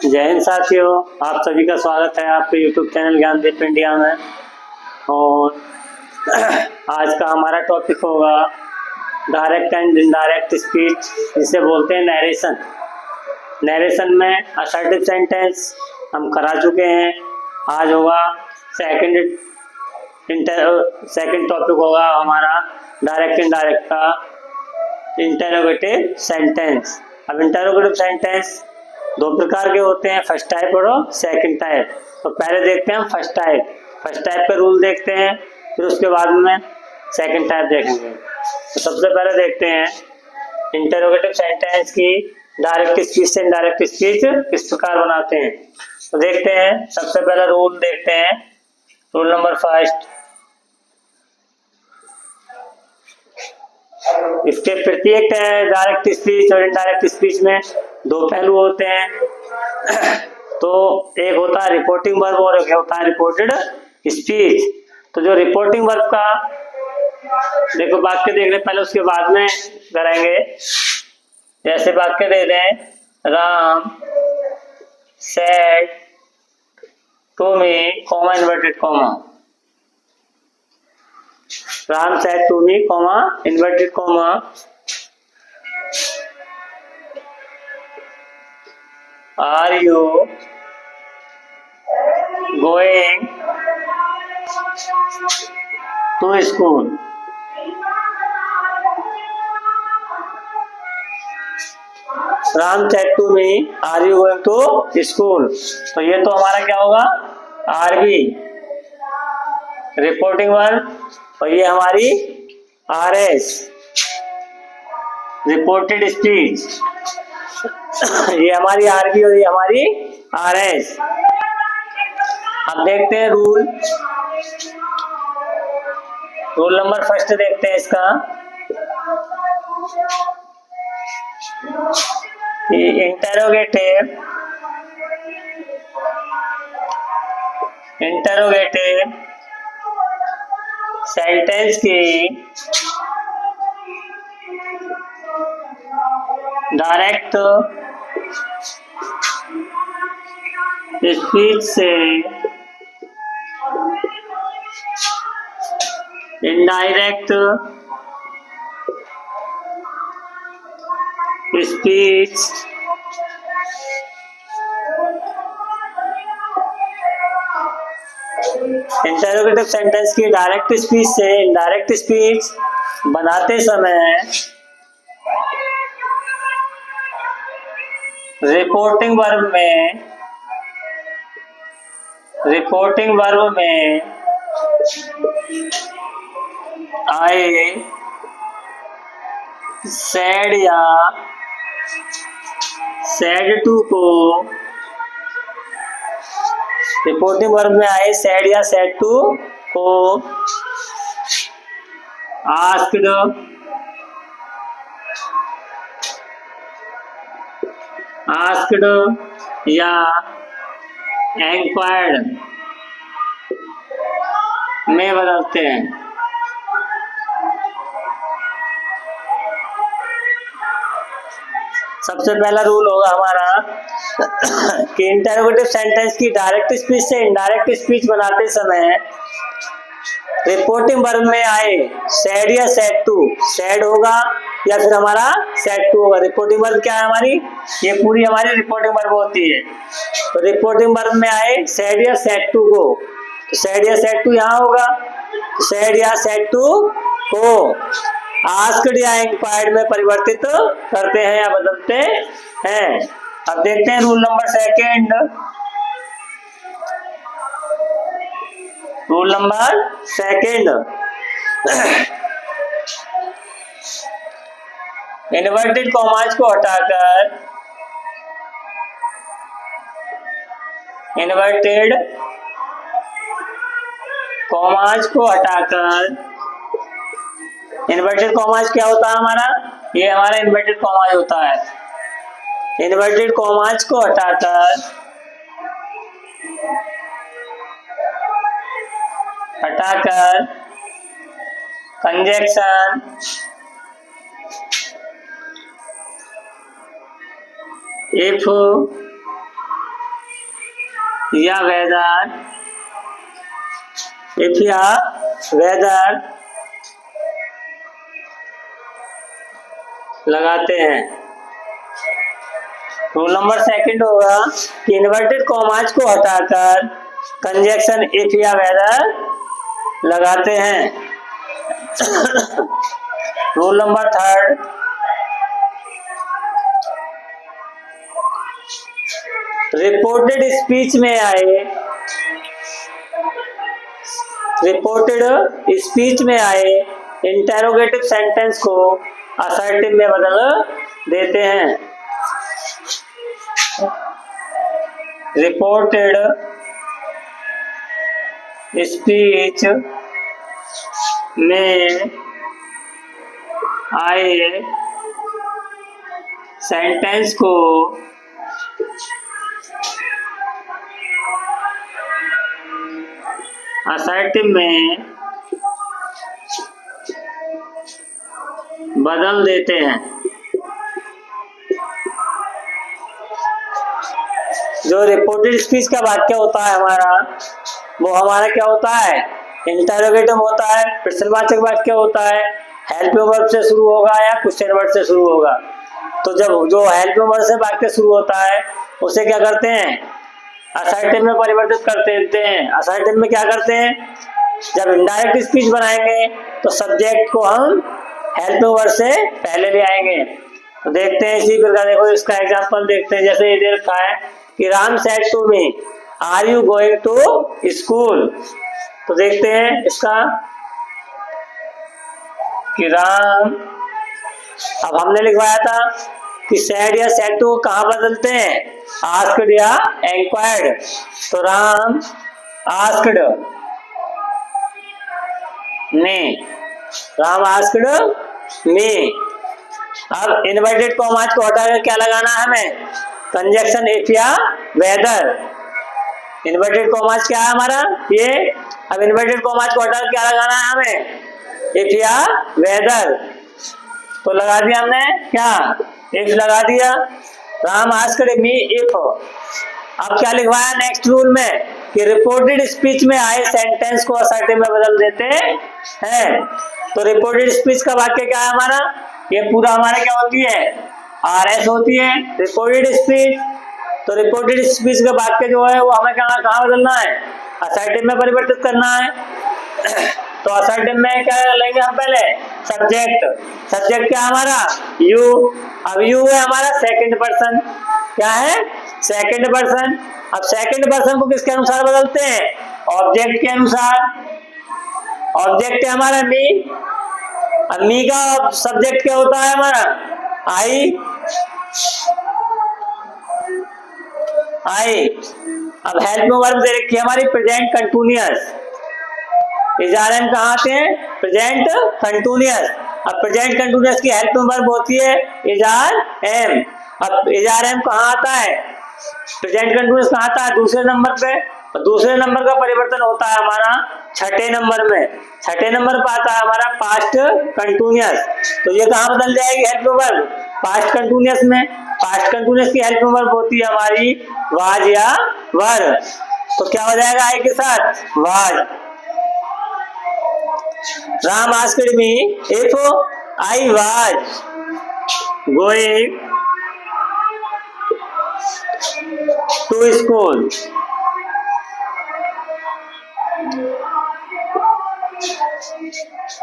जय हिंद साथियों, आप सभी का स्वागत है आपके YouTube चैनल ज्ञानदीप इंडिया में। और आज का हमारा टॉपिक होगा डायरेक्ट एंड इनडायरेक्ट स्पीच, जिसे बोलते हैं नरेशन। नरेशन में असर्टिव सेंटेंस हम करा चुके हैं। आज होगा सेकंड टॉपिक होगा हमारा डायरेक्ट इनडायरेक्ट का इंटरोगेटिव सेंटेंस। अब इंटरोगेटिव सेंटेंस दो प्रकार के होते हैं, फर्स्ट टाइप और सेकंड टाइप। तो पहले देखते हैं हम फर्स्ट टाइप। फर्स्ट टाइप के रूल देखते हैं, फिर उसके बाद में सेकंड टाइप देखेंगे। तो सबसे पहले देखते हैं इंटरोगेटिव सेंटेंस की डायरेक्ट स्पीच से इनडायरेक्ट स्पीच किस प्रकार बनाते हैं। तो देखते हैं, सबसे पहले रूल देखते हैं, रूल नंबर फर्स्ट। इसके प्रत्येक डायरेक्ट स्पीच और इनडायरेक्ट स्पीच में दो पहलू होते हैं। तो एक होता है रिपोर्टिंग वर्ब और एक होता है रिपोर्टेड स्पीच। तो जो रिपोर्टिंग वर्ब का देखो वाक्य देख रहे पहले, उसके बाद में करेंगे। जैसे वाक्य दे दें, Ram said to me comma inverted comma, Ram said to me comma inverted comma, are you going to school. Ram said to me are you going to school. तो ये तो हमारा क्या होगा, आरबी रिपोर्टिंग वर्ब, और ये हमारी आरएस रिपोर्टेड स्पीच। ये हमारी आरबी और ये हमारी आरएस। अब देखते हैं रूल नंबर फर्स्ट देखते हैं इसका। इंटरोगेटिव सेंटेंस की डायरेक्ट स्पीच से इनडायरेक्ट स्पीच इंटरोगेटिव सेंटेंस की डायरेक्ट स्पीच से इनडायरेक्ट स्पीच बनाते समय रिपोर्टिंग वर्ब में आए सेड या सेड टू को, रिपोर्टिंग वर्ब में आए सेड या सेड टू को आस्क्ड या एंक्वायर्ड में बदलते हैं। सबसे पहला रूल होगा हमारा कि इंटरोगेटिव सेंटेंस की डायरेक्ट स्पीच से इनडायरेक्ट स्पीच बनाते समय रिपोर्टिंग वर्ब में आए सेड या सेड टू, सेड होगा या फिर हमारा सेड टू होगा। रिपोर्टिंग वर्ब क्या है हमारी, ये पूरी हमारी रिपोर्टिंग वर्ब होती है। तो रिपोर्टिंग वर्ब में आए सेड या सेड टू को, तो सेड या सेड टू यहाँ होगा। सेड या सेड टू को आस्क्ड या इंक्वायर्ड में परिवर्तित करते हैं या बदलते हैं। अब देखते हैं rule number second. Rule number second, inverted commas को हटाकर इन्वर्टेड कॉमास क्या होता है हमारा, ये हमारा इन्वर्टेड कॉमास होता है। इन्वर्टेड कॉमास को हटाकर कंजक्शन if या वेदर, इफ या वेदर लगाते हैं। रूल नंबर सेकंड होगा कि इन्वर्टेड कॉमाज को हटाकर कंजक्शन इफ या वेदर लगाते हैं। Rule number third, reported speech में आए, रिपोर्टेड स्पीच में आए इंटेरोगेटिव सेंटेंस को असर्टिव में बदल देते हैं। रिपोर्टेड स्पीच में आए सेंटेंस को असर्टिव में बदल देते हैं। जो रिपोर्टेड स्पीच का वाक्य होता है हमारा, वो हमारा क्या होता है, इंटरोगेटिव होता है, प्रश्नवाचक वाक्य होता है, हेल्पिंग वर्ब से शुरू होगा या क्वेश्चन वर्ड से शुरू होगा। तो जब जो हेल्पिंग वर्ब से वाक्य शुरू होता है उसे क्या करते हैं, असर्टिव में परिवर्तित कर देते हैं। असर्टिव में क्या करते हैं, जब इनडायरेक्ट स्पीच बनाएंगे तो सब्जेक्ट को हम हेल्पिंग वर्ब से पहले ले आएंगे। तो देखते हैं इसी प्रकार, देखो इसका एग्जांपल देखते हैं। जैसे ये दे रखा है कि Ram said to me are you going to school. तो देखते हैं इसका कि राम, अब हमने लिखवाया था कि सेड या सेड टू कहाँ बदलते हैं, आस्क्ड या एंक्वायर्ड। तो राम आस्क्ड मी, राम आस्क्ड मी। अब इन्वर्टेड कॉमाज को हटाकर क्या लगाना है हमें, कंजक्शन इफ या वेदर। इन्वर्टेड कॉमाज क्या है हमारा ये, अब इन्वर्टेड कॉमाज को हटाकर क्या लगाना है हमें, इफ या वेदर। तो लगा दिया हमने क्या, इफ लगा दिया। Ram asked me if. अब क्या लिखवाया नेक्स्ट रूल में कि रिपोर्टेड स्पीच में आए सेंटेंस को असर्टिव में बदल देते हैं। तो रिपोर्टेड स्पीच का वाक्य क्या है हमारा, ये पूरा हमारा क्या होती है, आरएस होती है रिपोर्टेड स्पीच। तो रिपोर्टेड स्पीच का वाक्य जो है वो हमें कहाँ बदलना है, असर्टिव में परिवर्तित करना है। तो असर्टिव में क्या लेंगे हम, पहले सब्जेक्ट। सब्जेक्ट क्या हमारा, यू। अब यू है हमारा सेकंड पर्सन, क्या है, सेकंड पर्सन। अब सेकंड पर्सन को किसके अनुसार बदलते हैं, ऑब्जेक्ट के अनुसार। ऑब्जेक्ट है हमारा मी। अब मी का सब्जेक्ट क्या होता है हमारा, आई। आई। अब हेल्प में वर्ब दे रखी है हमारी प्रेजेंट कंटिन्यूअस। इजारम कहाँ आते हैं, प्रेजेंट कंटिन्यूअस। अब प्रेजेंट कंटिन्यूअस की हेल्प में वर्ब होती है इजार एम। अब इजार एम कहाँ आता है, प्रेजेंट कंटिन्यूअस कहाँ आता है, दूसरे नंबर पे। और दूसरे नंबर का परिवर्तन होता है हमारा छठे नंबर में। छठे नंबर पर आता है हमारा पास्ट कंटिन्यूअस। तो ये कहाँ बदल जाएगी हेल्प में वर्ब, पास्ट कंटिन्यूअस में। पास्ट कंटिन्यूअस की हेल्प में वर्ब होती है हमारी वाज या वर। तो क्या हो जाएगा आई के साथ, was. Ram asked me if I was going to school.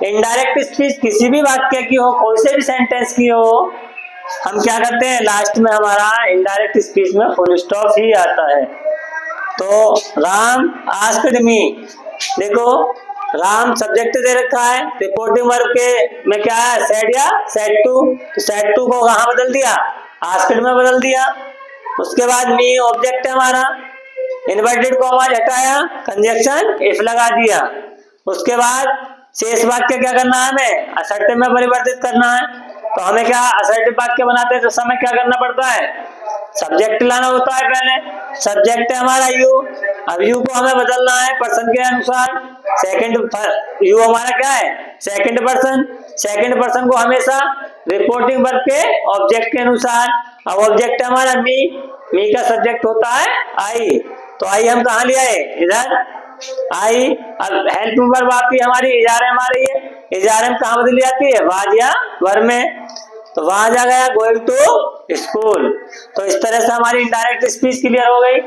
Indirect speech किसी भी वाक्य की हो, कोई से भी सेंटेंस की हो, हम क्या करते हैं, लास्ट में हमारा इनडायरेक्ट स्पीच में फुल स्टॉप ही आता है। तो राम आस्क्ड मी, देखो राम सब्जेक्ट दे रखा है, रिपोर्टिंग वर्ब के में क्या है, सेड या सेड टू। तो सेड टू को कहाँ बदल दिया, आस्क्ड में बदल दिया। उसके बाद मी ऑब्जेक्ट है हमारा, इन्वर्टेड कॉमा हटाया, कंजक्शन इफ लगा दिया। उसके बाद शेष वाक्य क्या करना है, हमें असर्टिव में परिवर्तित करना है। तो हमें क्या असर्टिव वाक्य बनाते हैं तो समय क्या करना पड़ता है, सब्जेक्ट लाना होता है पहले। सब्जेक्ट है हमारा यू। अब यू को हमें बदलना है पर्सन के अनुसार। सेकंड यू हमारा क्या है, सेकंड पर्सन। सेकंड पर्सन को हमेशा रिपोर्टिंग वर्ब के ऑब्जेक्ट के अनुसार। अब ऑब्जेक्ट है हमारा मी, मी का सब्जेक्ट होता है आई। तो आई हम कहाँ ले आए, इधर आई। अब हेल्प में वर्ब आती है हमारी, इजारे आ रही है, इजारे में कहाँ बदली जाती है, वाज या वर में, तो वहां जा गया गोइंग टू स्कूल। तो इस तरह से हमारी इनडायरेक्ट स्पीच क्लियर हो गई।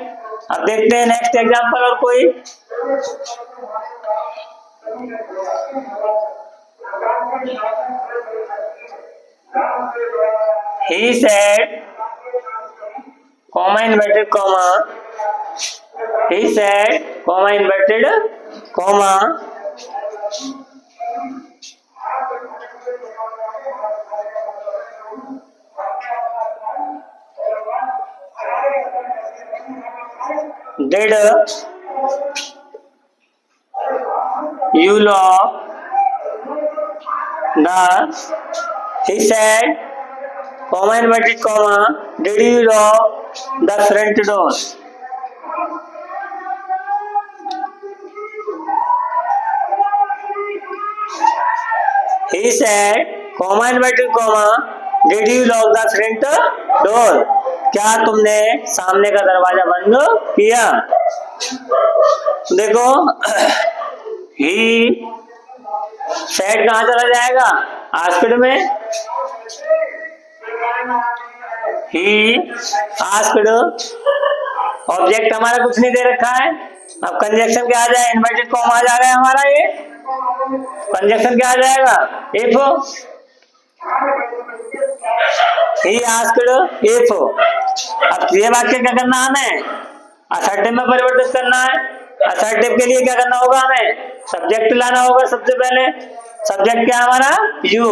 अब देखते हैं नेक्स्ट एग्जांपल और कोई। He said, comma inverted comma. He said, comma inverted comma. Did you lock the? He said, comma inverted comma. Did you lock the front door? He said, comma inverted comma. Did you lock the front door? क्या तुमने सामने का दरवाजा बंद किया? देखो he said कहाँ चला जाएगा, आस्क्ड में। ही आस्क्ड, ऑब्जेक्ट हमारा कुछ नहीं दे रखा है। अब कंजक्शन क्या आ जाए, इन्वर्टेड कॉमा आ जाएगा हमारा, ये कंजक्शन क्या आ जाएगा, इफ। He asked if. अब ये वाक्य क्या करना हमें, असर्टिव में परिवर्तित करना है। असर्टिव के लिए क्या करना होगा, हमें सब्जेक्ट लाना होगा सबसे पहले। सब्जेक्ट क्या है हमारा, यू।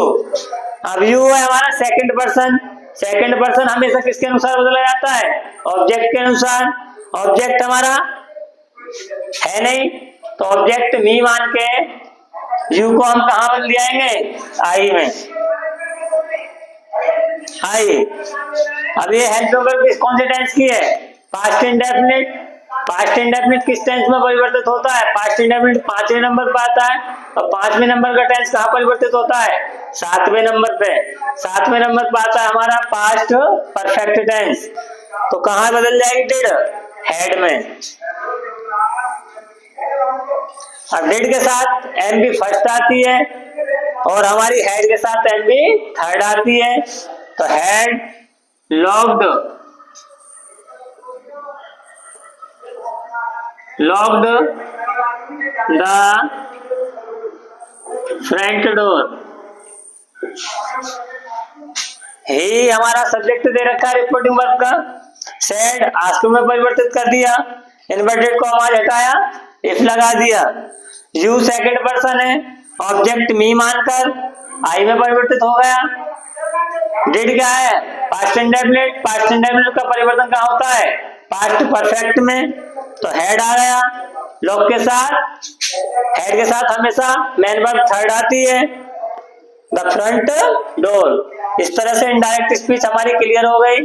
अब यू है हमारा सेकंड पर्सन। सेकंड पर्सन हमेशा किसके अनुसार बदला जाता है, ऑब्जेक्ट के अनुसार। ऑब्जेक्ट हमारा है नहीं, तो ऑब्जेक्ट मी मान के यू को हम कहाँ बदल जाएंगे, आई में, आई। अब ये हेल्प वर्ब कौन से टेंस की है, पास्ट इंडेफिनिट। पास्ट इंडेफिनिट किस टेंस में परिवर्तित होता है, पास्ट इंडेफिनिट 5वें नंबर पर आता है। और 5वें नंबर का टेंस कहाँ परिवर्तित होता है, 7वें नंबर पे। 7वें नंबर पर आता है हमारा पास्ट परफेक्ट टेंस। तो कहाँ बदल जाएगी डिड, हेड में। अब डिड के साथ एम भी फर्स्ट आती है और हमारी हेड के साथ एम भी थर्ड आती है। तो he locked the front door. He हमारा सब्जेक्ट दे रखा है रिपोर्टिंग वर्ब का। सेड आस्क में परिवर्तित कर दिया, इन्वर्टेड को हमारा हटाया, इफ लगा दिया। यू सेकंड पर्सन है, ऑब्जेक्ट मी मानकर आई में परिवर्तित हो गया। डिड क्या है, पास्ट इंडेफिनिट। पास्ट इंडेफिनिट का परिवर्तन कहाँ होता है, पास्ट परफेक्ट में। तो हेड आ गया लॉक के साथ, हेड के साथ हमेशा मेन वर्ब थर्ड आती है, द फ्रंट डोर। इस तरह से इनडायरेक्ट स्पीच हमारी क्लियर हो गई।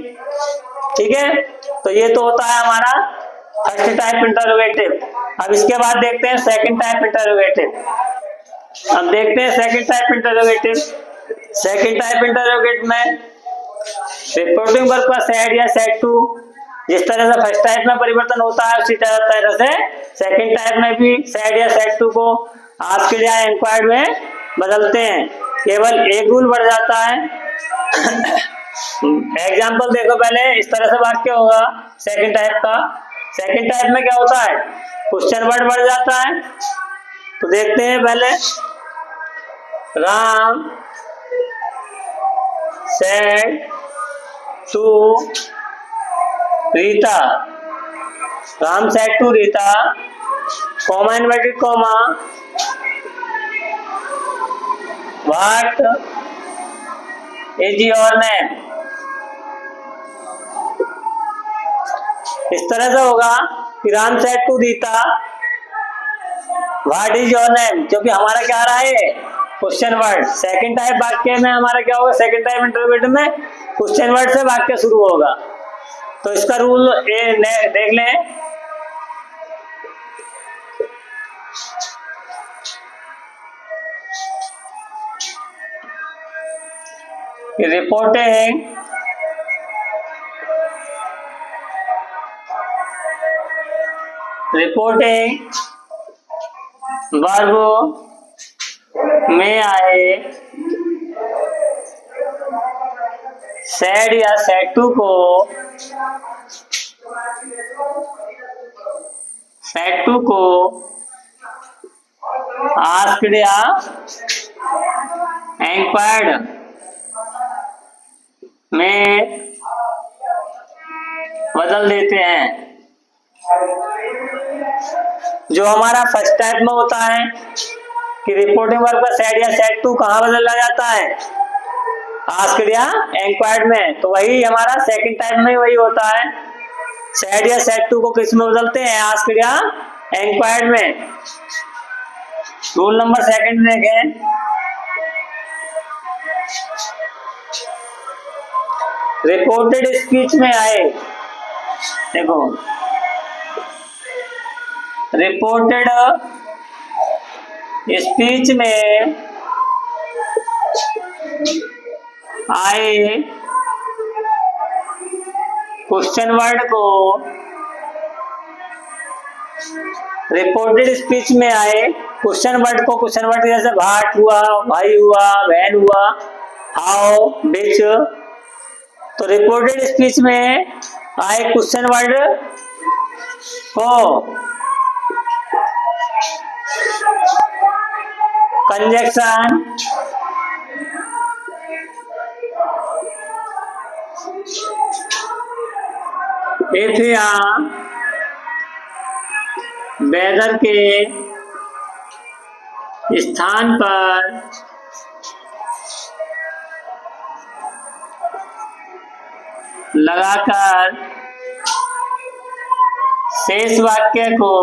ठीक है, तो ये तो होता है हमारा फर्स्ट टाइप इंटरोगेटिव। अब इसके बाद देखते हैं सेकंड टाइप इंटरोगेटिव। अब देखते हैं second type interrogative. Second type interrogative में रिपोर्टिंग वर्ब का सेड या सेड टू, जिस तरह से फर्स्ट टाइप में परिवर्तन होता है उसी तरह से सेकंड टाइप में भी सेड या सेड टू को आस्क्ड या इंक्वायर्ड में बदलते हैं। केवल एक रूल बढ़ जाता है। एग्जाम्पल देखो पहले, इस तरह से वाक्य होगा सेकंड टाइप का। सेकंड टाइप में क्या होता है, क्वेश्चन वर्ड बढ़ जाता है। तो देखते हैं पहले, Ram said to Rita. Ram said to Rita, comma inverted comma, what is your name. इस तरह से होगा कि Ram said to Rita what is your name, क्योंकि हमारा क्या आ रहा है, क्वेश्चन वर्ड। सेकंड टाइप वाक्य में हमारा क्या होगा, सेकंड टाइप इंटरोगेटिव में क्वेश्चन वर्ड से वाक्य शुरू होगा। तो इसका रूल देख लें। रिपोर्टिंग वर्ब में आए सैड या सैड टू को आस्क्ड या इंक्वायर्ड में बदल देते हैं। जो हमारा फर्स्ट टाइप में होता है कि रिपोर्टिंग वर्ब का सैड या सैड टू कहाँ बदला जाता है, आस्क्ड या इंक्वायर्ड में, तो वही हमारा सेकंड टाइप में वही होता है। सैड या सैड टू को किस में बदलते हैं, आस्क्ड या इंक्वायर्ड में। रूल नंबर सेकंड देखें, रिपोर्टेड स्पीच में आए, देखो रिपोर्टेड स्पीच में आए क्वेश्चन वर्ड को, रिपोर्टेड स्पीच में आए क्वेश्चन वर्ड जैसे भाट हुआ, भाई हुआ, बहन हुआ, हाउ, बिच, तो रिपोर्टेड स्पीच में आए क्वेश्चन वर्ड को कंजक्शन इफ या वेदर के स्थान पर लगाकर शेष वाक्य को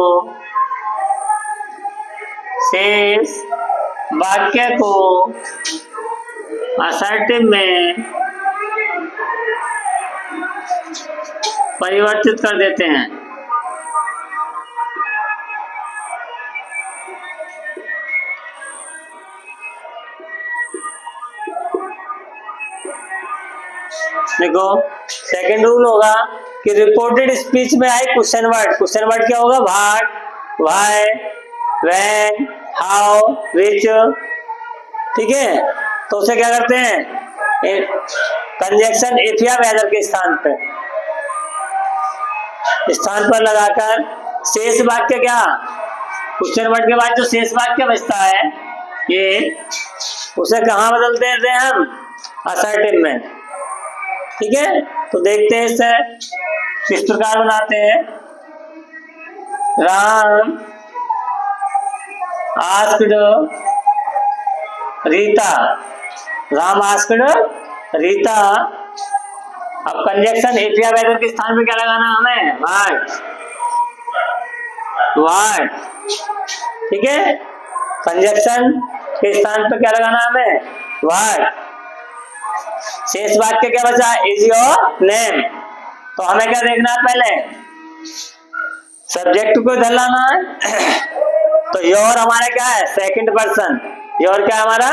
असर्टिव में परिवर्तित कर देते हैं। देखो सेकंड रूल होगा कि रिपोर्टेड स्पीच में आए क्वेश्चन वर्ड क्या होगा, what, why, when, how, which, ठीक है। तो उसे क्या करते हैं, कंजक्शन इफ या वेदर के स्थान पर लगाकर शेष वाक्य, क्या क्वेश्चन वर्ड के बाद जो शेष वाक्य बचता है ये, उसे कहाँ बदल देते हैं हम, असर्टिव में, ठीक है। तो देखते हैं इसे किस प्रकार बनाते हैं। राम आस्क्ड रीता, राम आस्क्ड रीता, अब कंजक्शन इफ या वेदर के स्थान पे क्या लगाना हमें, व्हाट, ठीक है। कंजक्शन के स्थान पे क्या लगाना हमें, व्हाट। शेष वाक्य क्या बचा, इज योर नेम, तो हमें क्या देखना है, पहले सब्जेक्ट को इधर लाना है तो योर हमारा क्या है, सेकंड पर्सन, योर क्या हमारा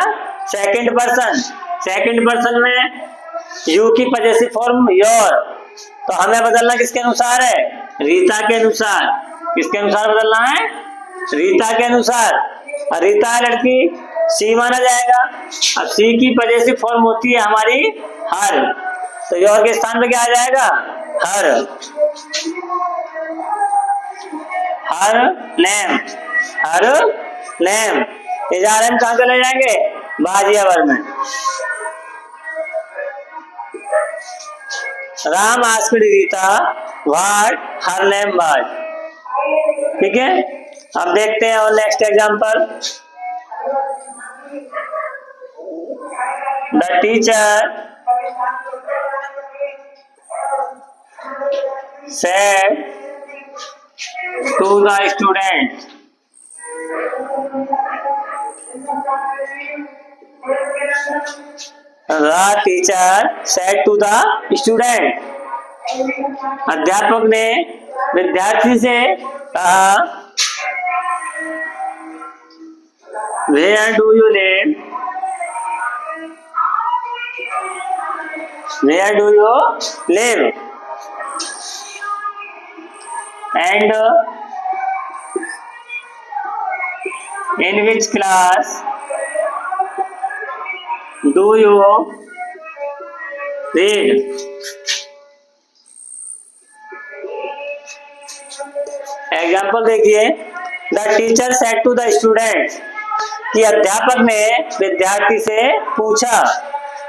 सेकंड पर्सन में यू की पजेसिव फॉर्म योर, तो हमें बदलना किसके अनुसार है, रीता के अनुसार। किसके अनुसार बदलना है, रीता के अनुसार। रीता है लड़की, सी माना जाएगा। अब सी की पजेसिव फॉर्म होती है हमारी हर, तो योर के स्थान पे क्या आ जाएगा, हर नेम, इजारन कहाँ चले जाएंगे, बाजियावर में। Ram asked Rita what her name was, ठीक है। अब देखते हैं और next example, the teacher said to the student, the teacher said to the student, अध्यापक ने विद्यार्थी से कहा, where do you live, and in which class do you read. Example देखिए, the teacher said to the student, कि अध्यापक ने विद्यार्थी से पूछा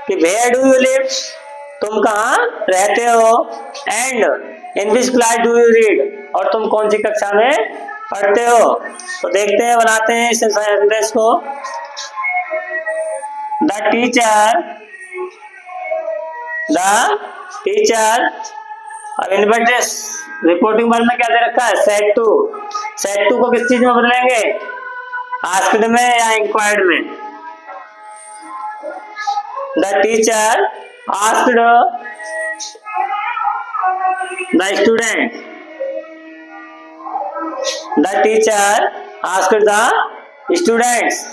कि वेयर डू यू लिव, तुम कहाँ रहते हो, and in which class do you read, और तुम कौन सी कक्षा में पढ़ते हो। तो देखते हैं, बनाते हैं इस सेंटेंस को। द टीचर, अब इन्वर्टेड रिपोर्टिंग वर्ब में क्या दे रखा है, सेड टू। सेड टू को किस चीज में बदलेंगे, आस्क्ड में या इंक्वायर्ड में। The teacher asked the student, the teacher asked the students.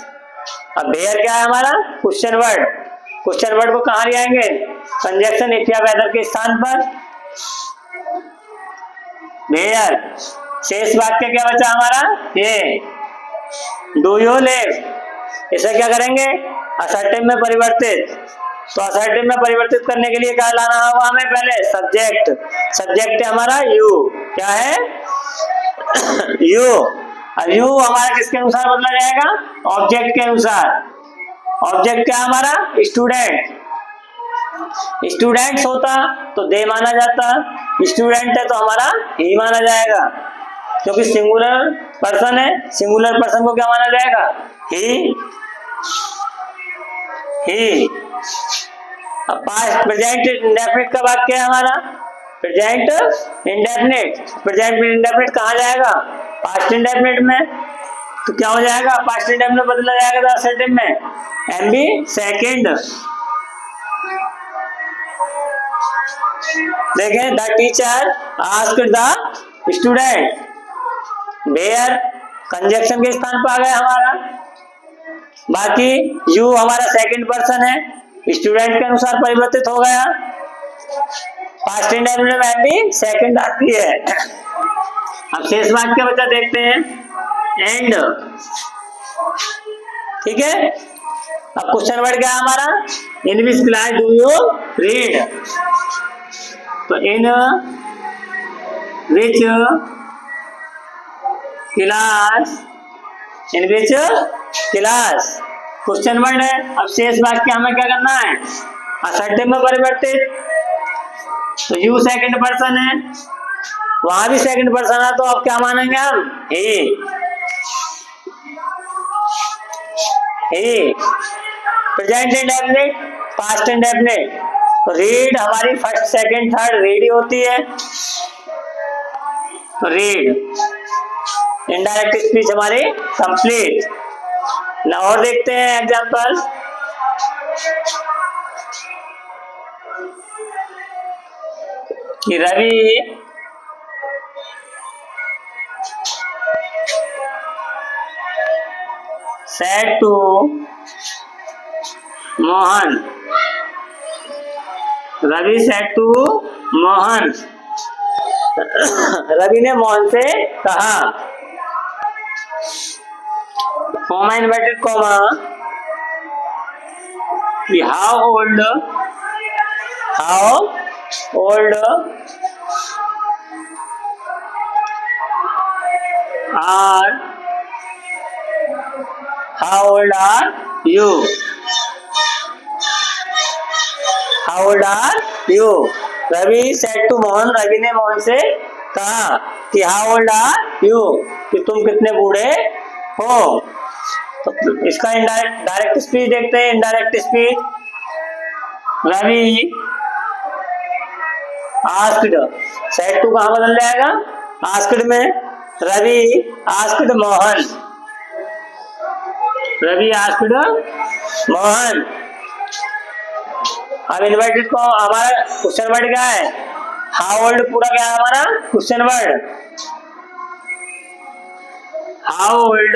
अब वेयर क्या है हमारा, क्वेश्चन वर्ड। क्वेश्चन वर्ड को कहाँ ले आएंगे, कंजक्शन इफ या वेदर के स्थान पर, वेयर। शेष वाक्य क्या बचा हमारा, ये डू यू लिव। इसे क्या करेंगे, असर्टिव में परिवर्तित। तो असर्टिव में परिवर्तित करने के लिए क्या लाना होगा हमें, पहले सब्जेक्ट। सब्जेक्ट है हमारा यू, क्या है यू। अब यू हमारा किसके अनुसार बदला जाएगा, ऑब्जेक्ट के अनुसार। ऑब्जेक्ट क्या हमारा, स्टूडेंट। स्टूडेंट्स होता तो दे माना जाता, स्टूडेंट है तो हमारा ही माना जाएगा, क्योंकि सिंगुलर पर्सन है। सिंगुलर पर्सन को क्या माना जाएगा, ही। अब पास्ट प्रेजेंट इंडेफिनिट का वाक्य है हमारा, प्रेजेंट इंडेफिनिट। प्रेजेंट इंडेफिनिट कहाँ जाएगा, पास्ट इंडेफिनिट में। तो क्या हो जाएगा, पास्ट इंडेफिनिट बदला जाएगा असर्टिव में, एमबी सेकंड। देखें, the teacher asked the student, where conjunction के स्थान पर आ गया हमारा। बाकी यू हमारा सेकंड पर्सन है, स्टूडेंट के अनुसार परिवर्तित हो गया। पास्ट इंडेफिनिट में भी सेकंड आती है। अब शेष वाक्य बचा, देखते हैं, एंड। ठीक है। अब क्वेश्चन वर्ड क्या है हमारा, in which class do you read. तो in which class, in which class question word है। अब शेष वाक्य हमें क्या करना है, असर्टिव में परिवर्तित। तो यू सेकंड पर्सन है, वहां भी सेकंड पर्सन है, तो अब क्या मानेंगे हम, he. Present indefinite, past indefinite. तो रीड हमारी फर्स्ट सेकंड थर्ड रीड ही होती है, तो रीड। इनडायरेक्ट स्पीच हमारी कंप्लीट। ना और देखते हैं एग्जांपल। कि Ravi said to Mohan, Ravi said to Mohan, Ravi ने मोहन से कहा, कॉमा इन्वर्टेड कॉमा, कि how old are you, how old are you। Ravi said to Mohan, Ravi ने मोहन से कहा कि how old are you, कि तुम कितने बूढ़े हो। तो इसका इनडायरेक्ट डायरेक्ट स्पीच देखते हैं। Indirect speech, Ravi asked, said to कहाँ बदल जाएगा, आस्क्ड में। Ravi asked Mohan, Ravi asked Mohan. अब इन्वर्टेड को हमारा क्वेश्चन वर्ड क्या है, हाउ ओल्ड पूरा क्या है हमारा क्वेश्चन वर्ड, हाउ ओल्ड।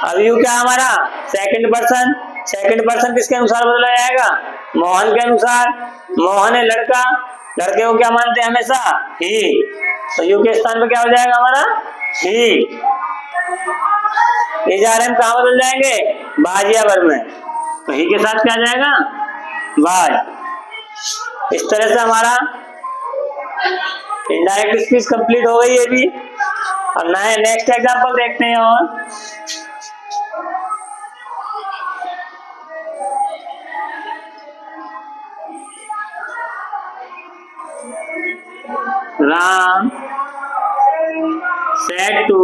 अब यू क्या हमारा सेकंड पर्सन, सेकंड पर्सन किसके अनुसार बदला जाएगा, मोहन के अनुसार। मोहन है लड़का, लड़के को क्या मानते हैं हमेशा, ही। तो यू के स्थान पे क्या हो जाएगा हमारा, ही। इज आर एम कहाँ बदल जाएंगे, वाज या वर्ब में, तो ही के साथ क्या आ जाएगा, वाज। इस तरह से हमारा इनडायरेक्ट स्पीच कंप्लीट हो गई है भी। अब नए नेक्स्ट एग्जांपल देखते हैं। और Ram said to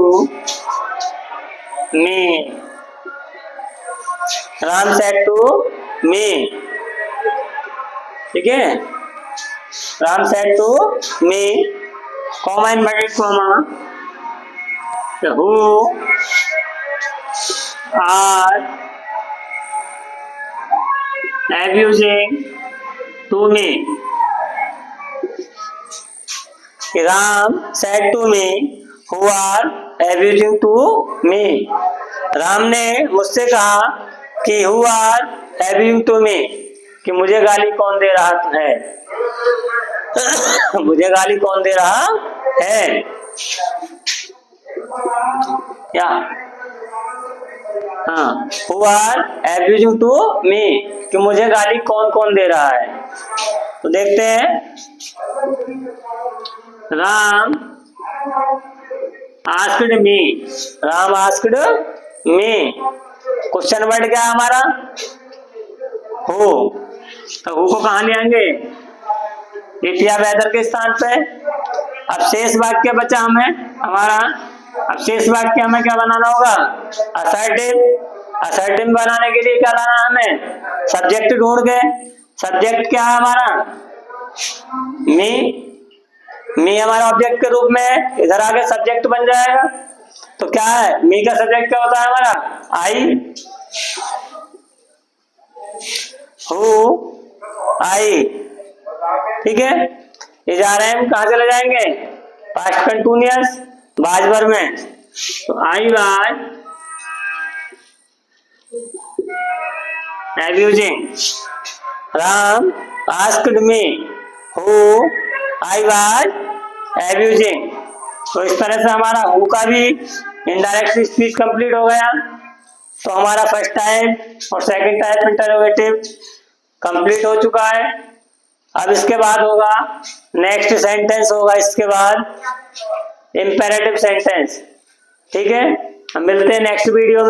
me, Ram said to me, ठीक है, Ram said to me, comma inverted comma, who are abusing to me, Ram said to me who are abusing to me, Ram ने मुझसे कहा कि who are abusing to me, कि मुझे गाली कौन दे रहा है, मुझे गाली कौन दे रहा है, क्या, हाँ, who are abusing to me, कि मुझे गाली कौन कौन दे रहा है। तो देखते हैं, राम आस्क्ड मी, राम आस्क्ड मी, क्वेश्चन वर्ड क्या है हमारा, हु, तो हु को कहाँ ले आएंगे, इट या वेदर के स्थान पे। अब शेष वाक्य बचा हमें हमारा, अब शेष वाक्य हमें क्या बनाना होगा, असर्टिव। असर्टिव बनाने के लिए क्या लाना है हमें, सब्जेक्ट ढूंढ के। सब्जेक्ट क्या है हमारा, मी, मी हमारा ऑब्जेक्ट के रूप में, इधर आगे सब्जेक्ट बन जाएगा। तो क्या है, मी का सब्जेक्ट क्या होता है हमारा, आई, हु, आई, ठीक है। इज आर एम कहाँ चले जाएंगे, पास्ट कंटिन्यूअस, वाज वर्ब में, तो I was abusing, Ram asked me who I was abusing। तो इस तरह से हमारा हु का भी इनडायरेक्ट स्पीच कंप्लीट हो गया। तो हमारा फर्स्ट टाइप और सेकंड टाइप इंटरोगेटिव कंप्लीट हो चुका है। अब इसके बाद होगा नेक्स्ट सेंटेंस, होगा इसके बाद इम्पेरेटिव सेंटेंस, ठीक है। हम मिलते हैं नेक्स्ट वीडियो में।